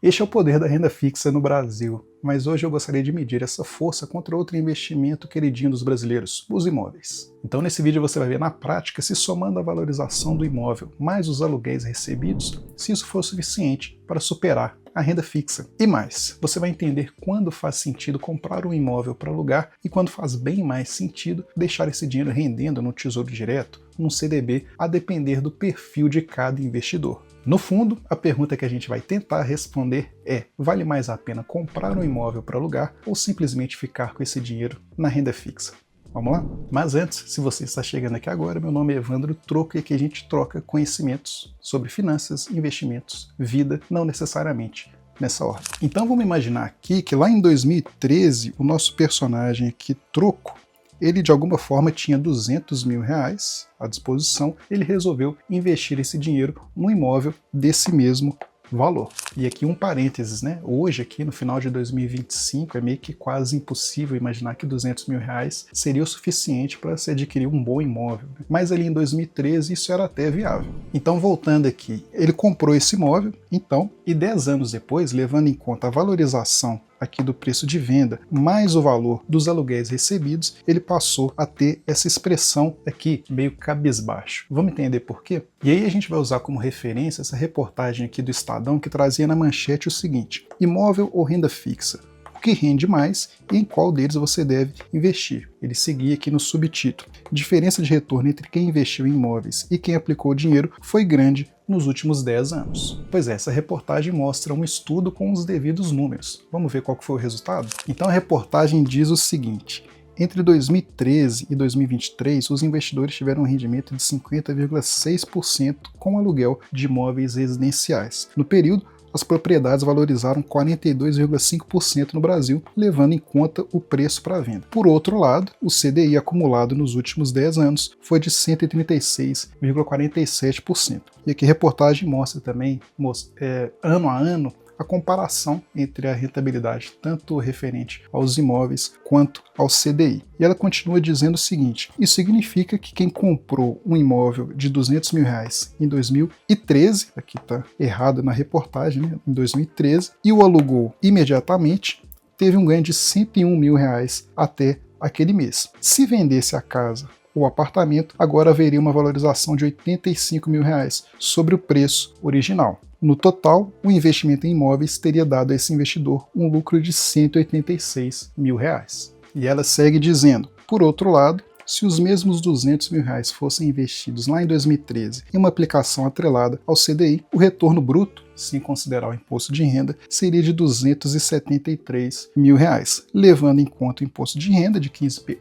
Este é o poder da renda fixa no Brasil, mas hoje eu gostaria de medir essa força contra outro investimento queridinho dos brasileiros, os imóveis. Então nesse vídeo você vai ver na prática se somando a valorização do imóvel mais os aluguéis recebidos, se isso for suficiente para superar a renda fixa. E mais, você vai entender quando faz sentido comprar um imóvel para alugar e quando faz bem mais sentido deixar esse dinheiro rendendo no Tesouro Direto, num CDB, a depender do perfil de cada investidor. No fundo, a pergunta que a gente vai tentar responder é: vale mais a pena comprar um imóvel para alugar ou simplesmente ficar com esse dinheiro na renda fixa? Vamos lá? Mas antes, se você está chegando aqui agora, meu nome é Evandro Troco e aqui a gente troca conhecimentos sobre finanças, investimentos, vida, não necessariamente nessa ordem. Então vamos imaginar aqui que lá em 2013, o nosso personagem aqui, Troco, ele de alguma forma tinha 200 mil reais à disposição, ele resolveu investir esse dinheiro num imóvel desse mesmo valor. E aqui um parênteses, né? Hoje, aqui no final de 2025, é meio que quase impossível imaginar que 200 mil reais seria o suficiente para se adquirir um bom imóvel, né? Mas ali em 2013 isso era até viável. Então voltando aqui, ele comprou esse imóvel, então, e 10 anos depois, levando em conta a valorização aqui do preço de venda, mais o valor dos aluguéis recebidos, ele passou a ter essa expressão aqui, meio cabisbaixo. Vamos entender por quê? E aí a gente vai usar como referência essa reportagem aqui do Estadão, que trazia na manchete o seguinte: imóvel ou renda fixa? O que rende mais e em qual deles você deve investir. Ele seguia aqui no subtítulo: diferença de retorno entre quem investiu em imóveis e quem aplicou o dinheiro foi grande nos últimos 10 anos. Pois é, essa reportagem mostra um estudo com os devidos números. Vamos ver qual que foi o resultado? Então a reportagem diz o seguinte: entre 2013 e 2023, os investidores tiveram um rendimento de 50,6% com aluguel de imóveis residenciais. No período, as propriedades valorizaram 42,5% no Brasil, levando em conta o preço para venda. Por outro lado, o CDI acumulado nos últimos 10 anos foi de 136,47%. E aqui a reportagem mostra também, ano a ano, a comparação entre a rentabilidade, tanto referente aos imóveis quanto ao CDI. E ela continua dizendo o seguinte: isso significa que quem comprou um imóvel de 200 mil reais em 2013, aqui está errado na reportagem, né, em 2013, e o alugou imediatamente, teve um ganho de 101 mil reais até aquele mês. Se vendesse a casa o apartamento, agora haveria uma valorização de 85 mil reais sobre o preço original. No total, o investimento em imóveis teria dado a esse investidor um lucro de 186 mil reais. E ela segue dizendo: por outro lado, se os mesmos 200 mil reais fossem investidos lá em 2013 em uma aplicação atrelada ao CDI, o retorno bruto, sem considerar o imposto de renda, seria de 273 mil reais. Levando em conta o imposto de renda de 15%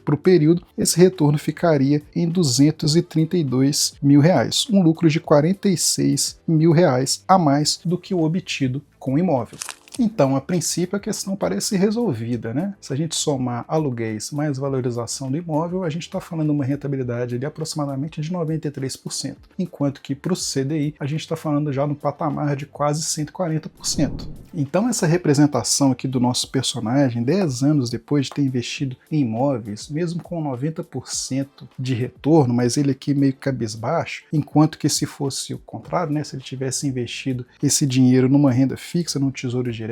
para o período, esse retorno ficaria em 232 mil reais, um lucro de 46 mil reais a mais do que o obtido com o imóvel. Então, a princípio, a questão parece resolvida, né? Se a gente somar aluguéis mais valorização do imóvel, a gente está falando de uma rentabilidade de aproximadamente de 93%, enquanto que para o CDI a gente está falando já no patamar de quase 140%. Então, essa representação aqui do nosso personagem, 10 anos depois de ter investido em imóveis, mesmo com 90% de retorno, mas ele aqui meio cabisbaixo, enquanto que se fosse o contrário, né? Se ele tivesse investido esse dinheiro numa renda fixa, num tesouro direto,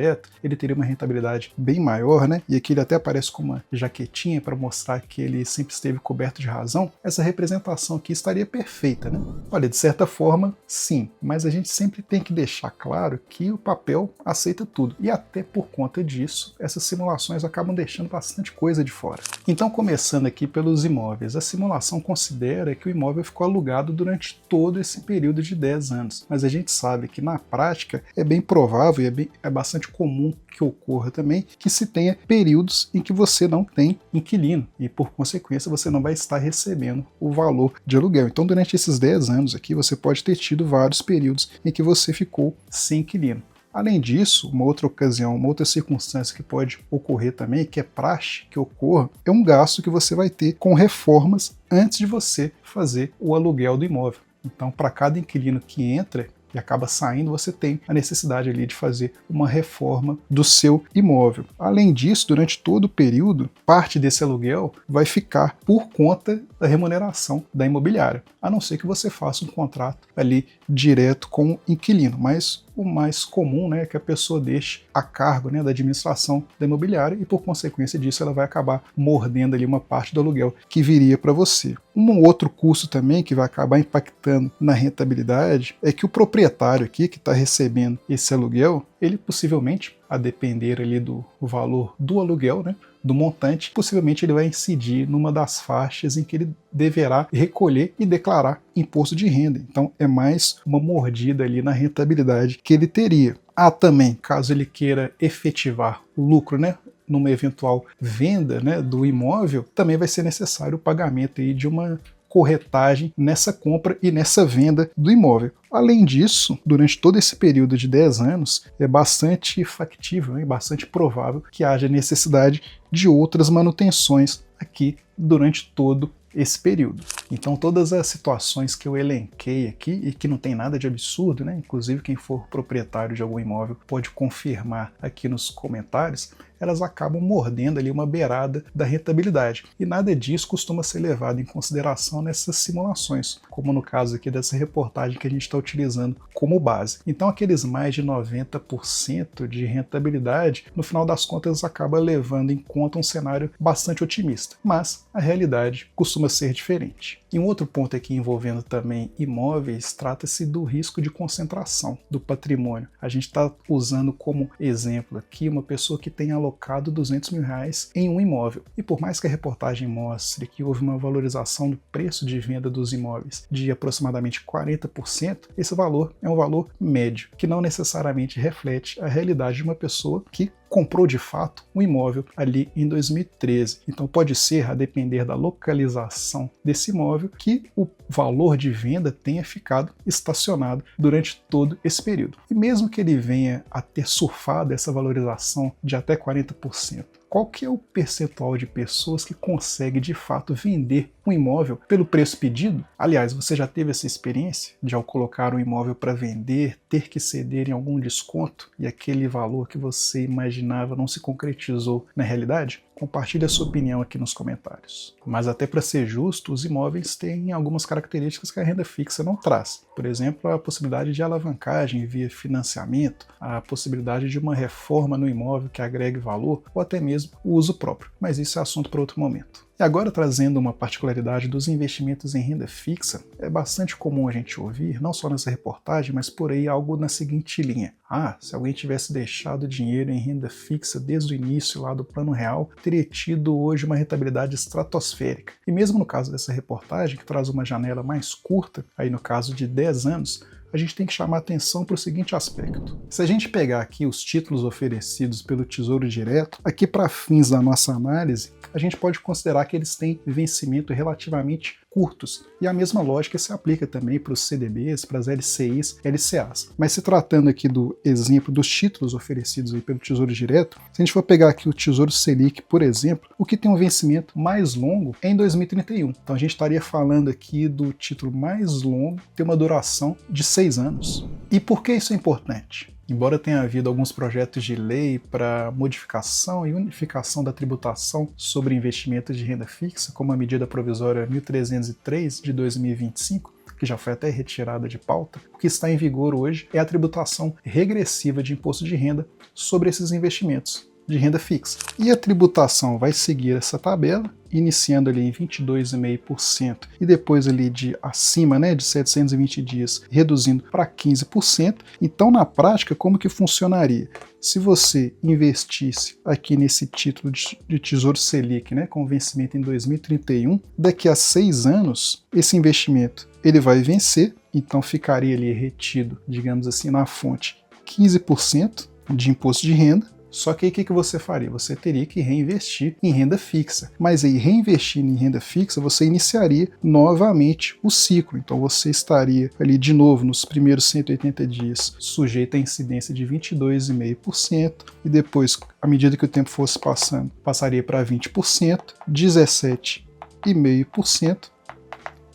ele teria uma rentabilidade bem maior, né? E aqui ele até aparece com uma jaquetinha para mostrar que ele sempre esteve coberto de razão. Essa representação aqui estaria perfeita, né? Olha, de certa forma, sim, mas a gente sempre tem que deixar claro que o papel aceita tudo. E até por conta disso, essas simulações acabam deixando bastante coisa de fora. Então, começando aqui pelos imóveis, a simulação considera que o imóvel ficou alugado durante todo esse período de 10 anos, mas a gente sabe que na prática é bem provável e é bastante comum que ocorra também que se tenha períodos em que você não tem inquilino e, por consequência, você não vai estar recebendo o valor de aluguel. Então, durante esses 10 anos aqui, você pode ter tido vários períodos em que você ficou sem inquilino. Além disso, uma outra ocasião, uma outra circunstância que pode ocorrer também, que é praxe que ocorra, é um gasto que você vai ter com reformas antes de você fazer o aluguel do imóvel. Então, para cada inquilino que entra e acaba saindo, você tem a necessidade ali de fazer uma reforma do seu imóvel. Além disso, durante todo o período, parte desse aluguel vai ficar por conta da remuneração da imobiliária, a não ser que você faça um contrato ali direto com o inquilino, mas o mais comum, né, é que a pessoa deixe a cargo, né, da administração da imobiliária e, por consequência disso, ela vai acabar mordendo ali uma parte do aluguel que viria para você. Um outro custo também que vai acabar impactando na rentabilidade é que o proprietário aqui que está recebendo esse aluguel, ele possivelmente, a depender ali do valor do aluguel, né, do montante, possivelmente ele vai incidir numa das faixas em que ele deverá recolher e declarar imposto de renda. Então é mais uma mordida ali na rentabilidade que ele teria. Também, caso ele queira efetivar o lucro, né, numa eventual venda, né, do imóvel, também vai ser necessário o pagamento aí de uma corretagem nessa compra e nessa venda do imóvel. Além disso, durante todo esse período de 10 anos, é bastante factível e bastante provável que haja necessidade de outras manutenções aqui durante todo esse período. Então todas as situações que eu elenquei aqui, e que não tem nada de absurdo, né? Inclusive quem for proprietário de algum imóvel pode confirmar aqui nos comentários, elas acabam mordendo ali uma beirada da rentabilidade. E nada disso costuma ser levado em consideração nessas simulações, como no caso aqui dessa reportagem que a gente está utilizando como base. Então aqueles mais de 90% de rentabilidade, no final das contas, acaba levando em conta um cenário bastante otimista. Mas a realidade costuma ser diferente. E um outro ponto aqui envolvendo também imóveis, trata-se do risco de concentração do patrimônio. A gente está usando como exemplo aqui uma pessoa que tem alocado R$200 mil em um imóvel. E por mais que a reportagem mostre que houve uma valorização do preço de venda dos imóveis de aproximadamente 40%, esse valor é um valor médio, que não necessariamente reflete a realidade de uma pessoa que comprou de fato um imóvel ali em 2013. Então pode ser, a depender da localização desse imóvel, que o valor de venda tenha ficado estacionado durante todo esse período. E mesmo que ele venha a ter surfado essa valorização de até 40%, qual que é o percentual de pessoas que consegue de fato vender um imóvel pelo preço pedido? Aliás, você já teve essa experiência de, ao colocar um imóvel para vender, ter que ceder em algum desconto e aquele valor que você imaginava não se concretizou na realidade? Compartilhe a sua opinião aqui nos comentários. Mas até para ser justo, os imóveis têm algumas características que a renda fixa não traz. Por exemplo, a possibilidade de alavancagem via financiamento, a possibilidade de uma reforma no imóvel que agregue valor, ou até mesmo o uso próprio. Mas isso é assunto para outro momento. E agora, trazendo uma particularidade dos investimentos em renda fixa, é bastante comum a gente ouvir, não só nessa reportagem, mas por aí algo na seguinte linha. Se alguém tivesse deixado dinheiro em renda fixa desde o início lá do Plano Real, teria tido hoje uma rentabilidade estratosférica. E mesmo no caso dessa reportagem, que traz uma janela mais curta, aí no caso de 10 anos, a gente tem que chamar atenção para o seguinte aspecto. Se a gente pegar aqui os títulos oferecidos pelo Tesouro Direto, aqui para fins da nossa análise, a gente pode considerar que eles têm vencimento relativamente curtos. E a mesma lógica se aplica também para os CDBs, para as LCIs, LCAs. Mas se tratando aqui do exemplo dos títulos oferecidos aí pelo Tesouro Direto, se a gente for pegar aqui o Tesouro Selic, por exemplo, o que tem um vencimento mais longo é em 2031. Então a gente estaria falando aqui do título mais longo, ter uma duração de 6 anos. E por que isso é importante? Embora tenha havido alguns projetos de lei para modificação e unificação da tributação sobre investimentos de renda fixa, como a medida provisória 1303 de 2025, que já foi até retirada de pauta, o que está em vigor hoje é a tributação regressiva de imposto de renda sobre esses investimentos de renda fixa. E a tributação vai seguir essa tabela, iniciando ali em 22,5% e depois ali de acima, né, de 720 dias, reduzindo para 15%. Então, na prática, como que funcionaria? Se você investisse aqui nesse título de Tesouro Selic, né, com vencimento em 2031, daqui a 6 anos, esse investimento ele vai vencer, então ficaria ali retido, digamos assim, na fonte 15% de imposto de renda. Só que aí o que você faria? Você teria que reinvestir em renda fixa. Mas aí, reinvestindo em renda fixa, você iniciaria novamente o ciclo. Então você estaria ali de novo nos primeiros 180 dias sujeito à incidência de 22,5% e depois, à medida que o tempo fosse passando, passaria para 20%, 17,5%,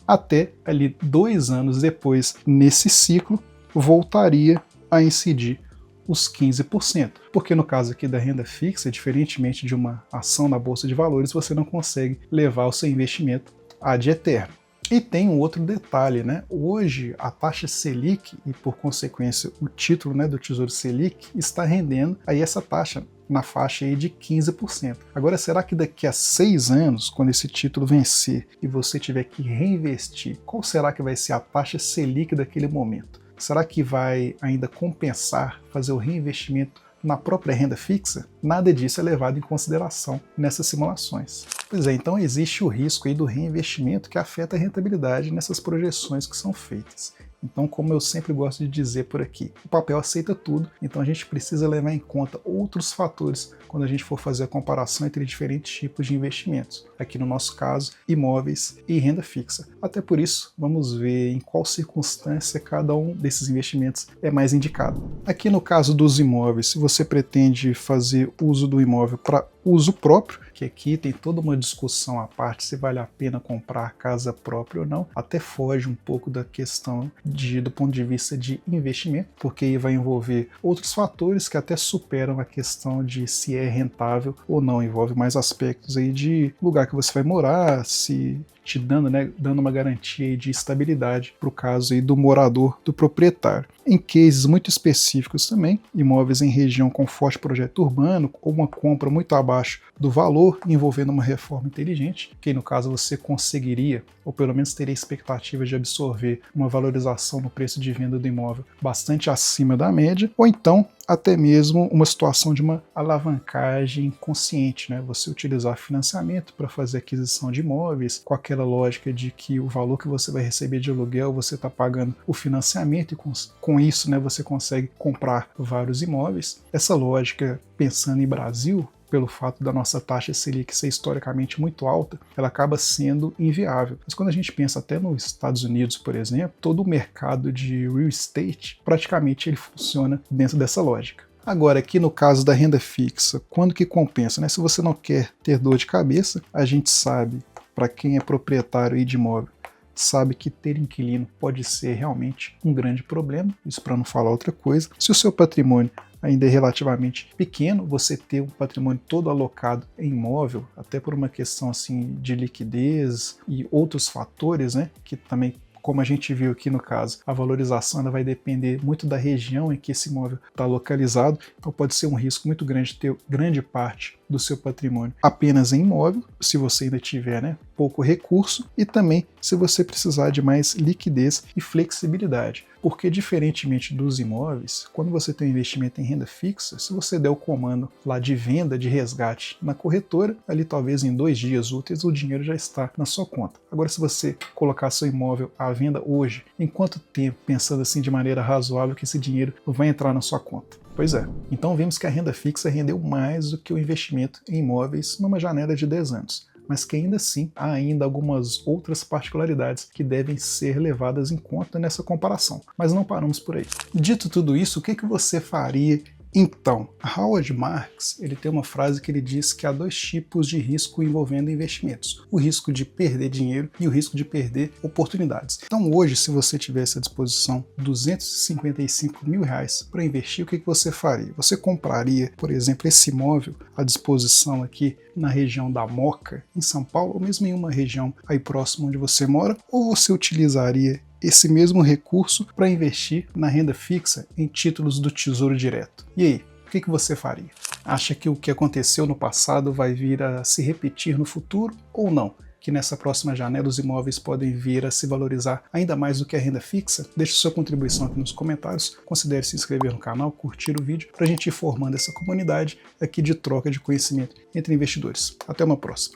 até ali 2 anos depois, nesse ciclo, voltaria a incidir os 15%, porque no caso aqui da renda fixa, diferentemente de uma ação na Bolsa de Valores, você não consegue levar o seu investimento ad eterno. E tem um outro detalhe, né? Hoje a taxa Selic e por consequência o título, né, do Tesouro Selic está rendendo aí essa taxa na faixa aí de 15%. Agora, será que daqui a 6 anos, quando esse título vencer e você tiver que reinvestir, qual será que vai ser a taxa Selic daquele momento? Será que vai ainda compensar fazer o reinvestimento na própria renda fixa? Nada disso é levado em consideração nessas simulações. Pois é, então existe o risco aí do reinvestimento que afeta a rentabilidade nessas projeções que são feitas. Então, como eu sempre gosto de dizer por aqui, o papel aceita tudo, então a gente precisa levar em conta outros fatores quando a gente for fazer a comparação entre diferentes tipos de investimentos. Aqui no nosso caso, imóveis e renda fixa. Até por isso, vamos ver em qual circunstância cada um desses investimentos é mais indicado. Aqui no caso dos imóveis, se você pretende fazer uso do imóvel para uso próprio, que aqui tem toda uma discussão à parte se vale a pena comprar casa própria ou não, até foge um pouco da questão do ponto de vista de investimento, porque aí vai envolver outros fatores que até superam a questão de se é rentável ou não, envolve mais aspectos aí de lugar que você vai morar, se te dando, né, dando uma garantia de estabilidade para o caso aí do morador, do proprietário. Em cases muito específicos também, imóveis em região com forte projeto urbano ou uma compra muito abaixo do valor envolvendo uma reforma inteligente, que no caso você conseguiria, ou pelo menos teria expectativa de absorver uma valorização no preço de venda do imóvel bastante acima da média, ou então até mesmo uma situação de uma alavancagem consciente, né? Você utilizar financiamento para fazer aquisição de imóveis, com aquela lógica de que o valor que você vai receber de aluguel, você está pagando o financiamento e com isso, né, você consegue comprar vários imóveis. Essa lógica, pensando em Brasil, pelo fato da nossa taxa Selic ser historicamente muito alta, ela acaba sendo inviável. Mas quando a gente pensa até nos Estados Unidos, por exemplo, todo o mercado de real estate, praticamente ele funciona dentro dessa lógica. Agora, aqui no caso da renda fixa, quando que compensa, né? Se você não quer ter dor de cabeça, a gente sabe, para quem é proprietário de imóvel, sabe que ter inquilino pode ser realmente um grande problema, isso para não falar outra coisa. Se o seu patrimônio ainda é relativamente pequeno, você ter um patrimônio todo alocado em imóvel, até por uma questão assim de liquidez e outros fatores, né, que também, como a gente viu aqui no caso, a valorização ela vai depender muito da região em que esse imóvel está localizado, então pode ser um risco muito grande ter grande parte do seu patrimônio apenas em imóvel, se você ainda tiver, né, pouco recurso, e também se você precisar de mais liquidez e flexibilidade. Porque diferentemente dos imóveis, quando você tem um investimento em renda fixa, se você der o comando lá de venda, de resgate na corretora, ali talvez em 2 dias úteis o dinheiro já está na sua conta. Agora, se você colocar seu imóvel à venda hoje, em quanto tempo, pensando assim de maneira razoável, que esse dinheiro vai entrar na sua conta? Pois é. Então vemos que a renda fixa rendeu mais do que o investimento em imóveis numa janela de 10 anos. Mas que ainda assim há ainda algumas outras particularidades que devem ser levadas em conta nessa comparação. Mas não paramos por aí. Dito tudo isso, o que você faria então? Howard Marks ele tem uma frase que ele diz que há 2 tipos de risco envolvendo investimentos: o risco de perder dinheiro e o risco de perder oportunidades. Então hoje, se você tivesse à disposição R$255 mil para investir, o que você faria? Você compraria, por exemplo, esse imóvel à disposição aqui na região da Moca, em São Paulo, ou mesmo em uma região aí próximo onde você mora, ou você utilizaria esse mesmo recurso para investir na renda fixa em títulos do Tesouro Direto? E aí, o que você faria? Acha que o que aconteceu no passado vai vir a se repetir no futuro ou não? Que nessa próxima janela os imóveis podem vir a se valorizar ainda mais do que a renda fixa? Deixe sua contribuição aqui nos comentários, considere se inscrever no canal, curtir o vídeo, para a gente ir formando essa comunidade aqui de troca de conhecimento entre investidores. Até uma próxima!